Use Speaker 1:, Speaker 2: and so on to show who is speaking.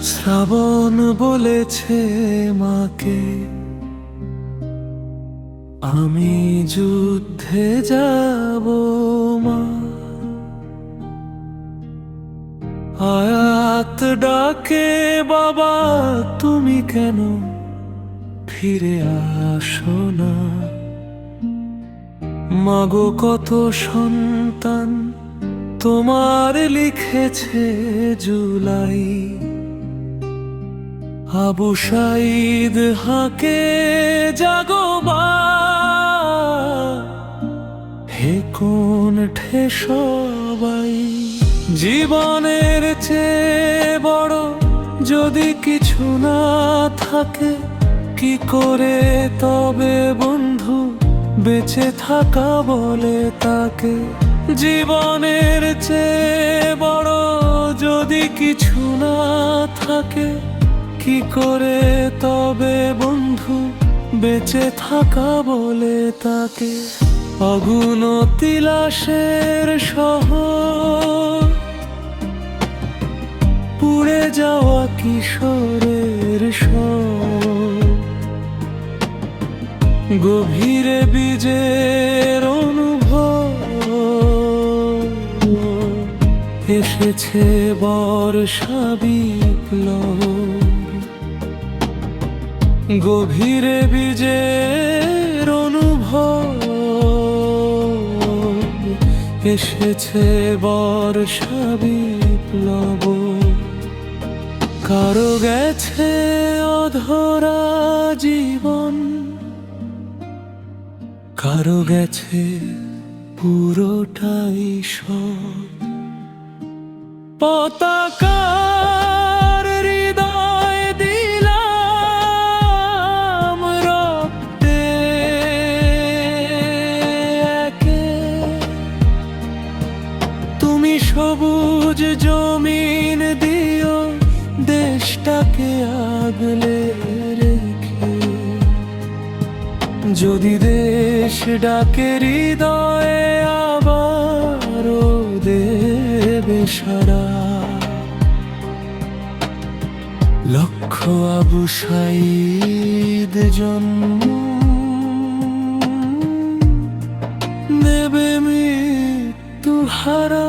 Speaker 1: শ্রাবণ বলেছে মাকে আমি যুদ্ধে যাব মা। আয়াত ডাকে বাবা তুমি কেন ফিরে আসো না। মাগো কত সন্তান তোমার লিখেছে জুলাই। আবু সাইদ হাকে জাগো মা, হে কোন ঠে সবাই। জীবনের চেয়ে বড় যদি কিছু না থাকে, কি করে তবে বন্ধু বেঁচে থাকা বলে তাকে। জীবনের চেয়ে বড় যদি কিছু না থাকে, কি করে তবে বন্ধু বেঁচে থাকা বলে তাকে। অগুনতি লাশের শহর, পুড়ে যাওয়া কিশোরের শোক, গভীরে বীজের অনুভব। এসেছে বর্ষা বিপ্লব, গভীরে বীজের অনুভব। এসেছে বর্ষা বিপ্লব। কারো গেছে অধরা জীবন, কারো গেছে পুরোটাই সব। পতাকার হৃদয় দিলাম রক্তে একে। তুমি সবুজ জমিন দিও দেশটাকে আগলে রেখে। যদি দেশ ডাকে হৃদয়ে আবারও দেবে সাড়া। লক্ষ আবু সাইদ জন্ম নেবে মৃত্যু হারা।